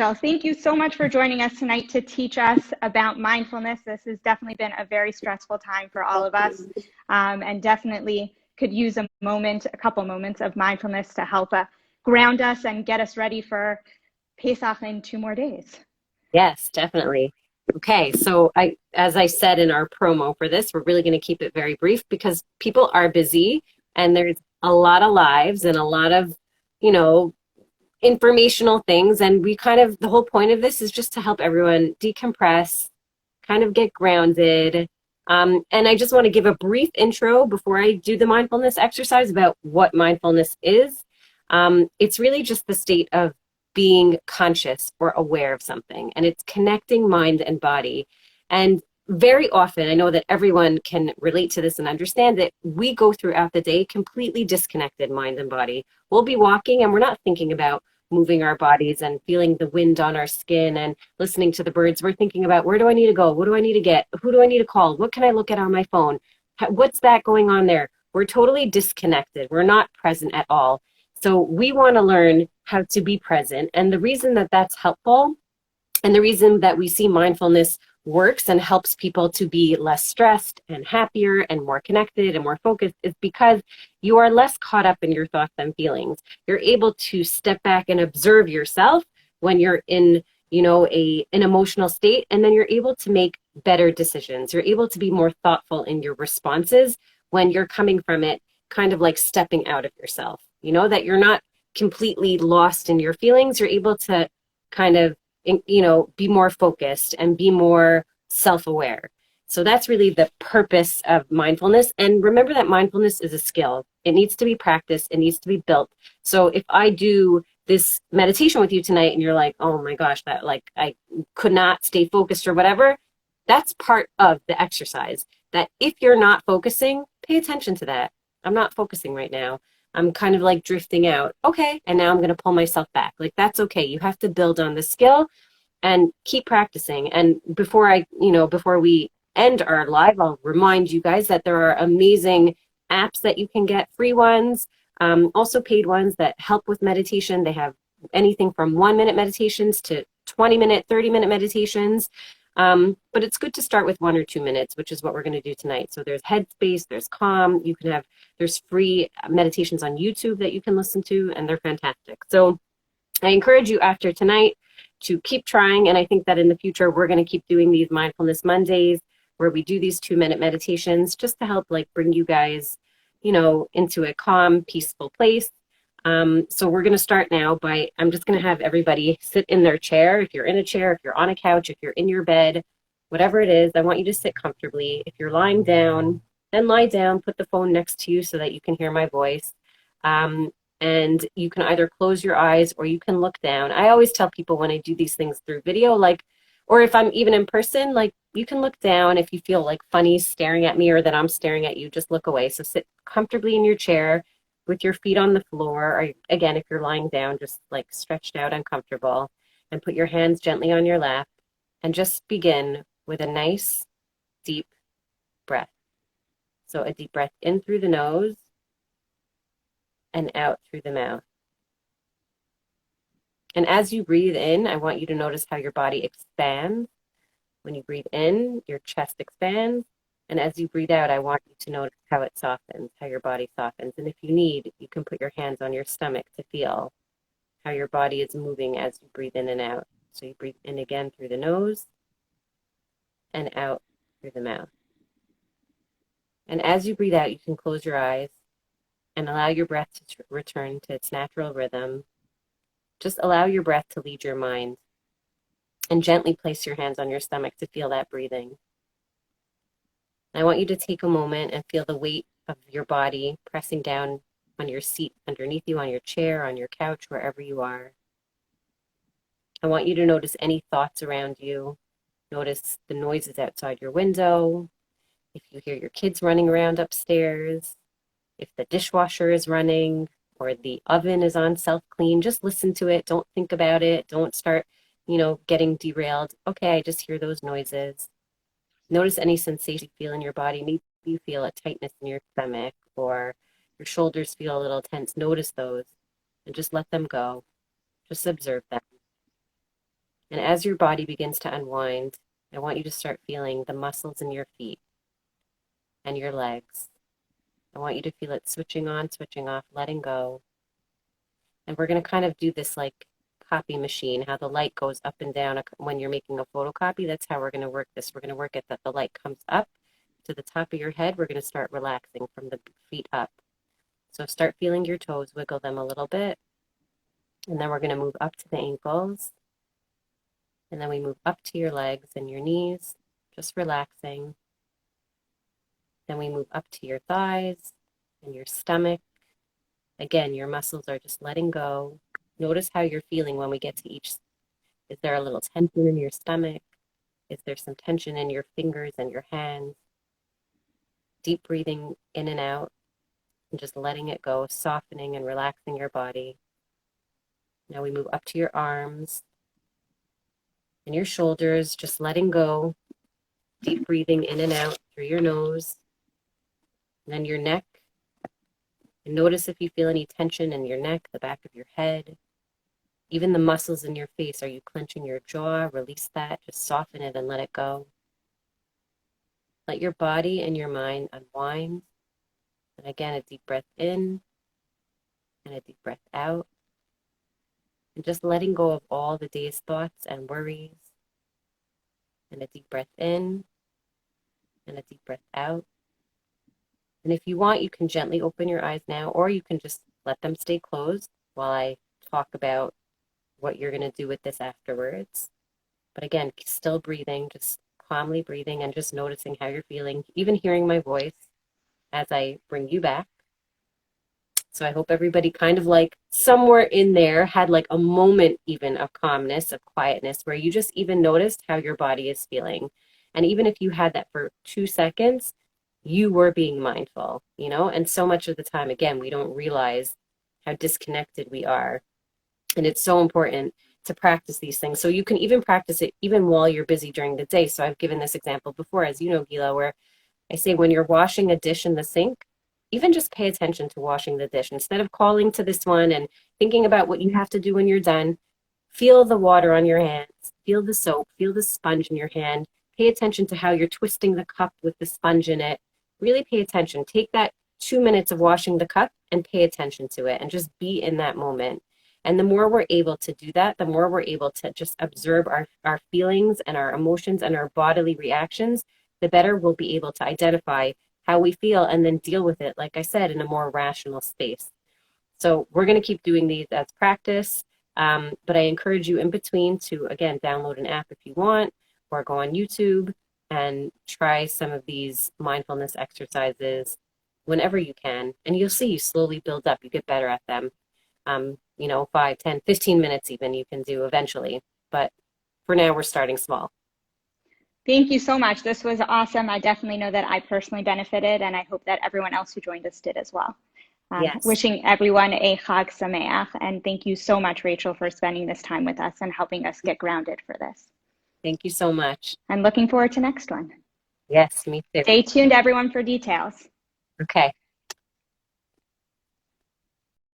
Michelle, thank you so much for joining us tonight to teach us about mindfulness. This has definitely been a very stressful time for all of us, and definitely could use a couple moments of mindfulness to help ground us and get us ready for Pesach in 2 more days. Yes, definitely. Okay, so as I said in our promo for this, we're really going to keep it very brief because people are busy and there's a lot of lives and a lot of, you know, informational things. And the whole point of this is just to help everyone decompress, kind of get grounded. And I just want to give a brief intro before I do the mindfulness exercise about what mindfulness is. It's really just the state of being conscious or aware of something, and it's connecting mind and body. And very often, I know that everyone can relate to this and understand that we go throughout the day completely disconnected, mind and body. We'll be walking and we're not thinking about moving our bodies and feeling the wind on our skin and listening to the birds. We're thinking about, where do I need to go? What do I need to get? Who do I need to call? What can I look at on my phone? What's that going on there? We're totally disconnected. We're not present at all. So we want to learn how to be present. And the reason that that's helpful, and the reason that we see mindfulness works and helps people to be less stressed and happier and more connected and more focused, is because you are less caught up in your thoughts and feelings. You're able to step back and observe yourself when you're in, an emotional state, and then you're able to make better decisions. You're able to be more thoughtful in your responses when you're coming from it, kind of like stepping out of yourself, that you're not completely lost in your feelings. You're able to kind of, be more focused and be more self-aware. So that's really the purpose of mindfulness. And remember that mindfulness is a skill. It needs to be practiced. It needs to be built. So if I do this meditation with you tonight and you're like, oh my gosh, that I could not stay focused or whatever, that's part of the exercise. That if you're not focusing, pay attention to that. I'm not focusing right now. I'm kind of like drifting out. Okay. And now I'm going to pull myself back. Like, that's okay. You have to build on the skill and keep practicing. And before we end our live, I'll remind you guys that there are amazing apps that you can get, free ones, also paid ones that help with meditation. They have anything from 1-minute meditations to 20-minute, 30-minute meditations. But it's good to start with 1 or 2 minutes, which is what we're going to do tonight. So there's Headspace, there's Calm, there's free meditations on YouTube that you can listen to, and they're fantastic. So I encourage you after tonight to keep trying. And I think that in the future, we're going to keep doing these Mindfulness Mondays where we do these 2-minute meditations just to help bring you guys, into a calm, peaceful place. So we're going to start now I'm just going to have everybody sit in their chair. If you're in a chair, if you're on a couch, if you're in your bed, whatever it is, I want you to sit comfortably. If you're lying down, then lie down, put the phone next to you so that you can hear my voice. And you can either close your eyes or you can look down. I always tell people when I do these things through video, or if I'm even in person, you can look down. If you feel funny staring at me or that I'm staring at you, just look away. So sit comfortably in your chair with your feet on the floor, or again, if you're lying down, just stretched out and comfortable, and put your hands gently on your lap and just begin with a nice deep breath. So a deep breath in through the nose and out through the mouth. And as you breathe in, I want you to notice how your body expands. When you breathe in, your chest expands. And as you breathe out, I want you to notice how it softens, how your body softens. And if you need, you can put your hands on your stomach to feel how your body is moving as you breathe in and out. So you breathe in again through the nose and out through the mouth. And as you breathe out, you can close your eyes and allow your breath to return to its natural rhythm. Just allow your breath to lead your mind, and gently place your hands on your stomach to feel that breathing. I want you to take a moment and feel the weight of your body pressing down on your seat, underneath you, on your chair, on your couch, wherever you are. I want you to notice any thoughts around you. Notice the noises outside your window. If you hear your kids running around upstairs, if the dishwasher is running or the oven is on self-clean, just listen to it. Don't think about it. Don't start, getting derailed. Okay, I just hear those noises. Notice any sensation you feel in your body. Maybe you feel a tightness in your stomach or your shoulders feel a little tense. Notice those and just let them go. Just observe them. And as your body begins to unwind, I want you to start feeling the muscles in your feet and your legs. I want you to feel it switching on, switching off, letting go. And we're going to kind of do this like copy machine, how the light goes up and down when you're making a photocopy. That's how we're going to work this. We're going to work it that the light comes up to the top of your head. We're going to start relaxing from the feet up. So start feeling your toes, wiggle them a little bit. And then we're going to move up to the ankles. And then we move up to your legs and your knees, just relaxing. Then we move up to your thighs and your stomach. Again, your muscles are just letting go. Notice how you're feeling when we get to each. Is there a little tension in your stomach? Is there some tension in your fingers and your hands? Deep breathing in and out and just letting it go, softening and relaxing your body. Now we move up to your arms and your shoulders, just letting go. Deep breathing in and out through your nose. And then your neck. And notice if you feel any tension in your neck, the back of your head, even the muscles in your face. Are you clenching your jaw? Release that. Just soften it and let it go. Let your body and your mind unwind. And again, a deep breath in and a deep breath out. And just letting go of all the day's thoughts and worries. And a deep breath in and a deep breath out. And if you want, you can gently open your eyes now, or you can just let them stay closed while I talk about what you're going to do with this afterwards. But again, still breathing, just calmly breathing and just noticing how you're feeling, even hearing my voice as I bring you back. So I hope everybody kind of like somewhere in there had like a moment even of calmness, of quietness, where you just even noticed how your body is feeling. And even if you had that for 2 seconds, you were being mindful, you know? And so much of the time, again, we don't realize how disconnected we are. And it's so important to practice these things. So you can even practice it even while you're busy during the day. So I've given this example before, as you know, Gila, where I say when you're washing a dish in the sink, even just pay attention to washing the dish. Instead of calling to this one and thinking about what you have to do when you're done, feel the water on your hands, feel the soap, feel the sponge in your hand, pay attention to how you're twisting the cup with the sponge in it. Really pay attention. Take that 2 minutes of washing the cup and pay attention to it and just be in that moment. And the more we're able to do that, the more we're able to just observe our feelings and our emotions and our bodily reactions, the better we'll be able to identify how we feel and then deal with it, like I said, in a more rational space. So we're going to keep doing these as practice, but I encourage you in between to, again, download an app if you want, or go on YouTube and try some of these mindfulness exercises whenever you can. And you'll see you slowly build up. You get better at them. 5, 10, 15 minutes even you can do eventually. But for now, we're starting small. Thank you so much. This was awesome. I definitely know that I personally benefited, and I hope that everyone else who joined us did as well. Yes. Wishing everyone a Chag Sameach. And thank you so much, Rachel, for spending this time with us and helping us get grounded for this. Thank you so much. I'm looking forward to next one. Yes, me too. Stay tuned, everyone, for details. Okay.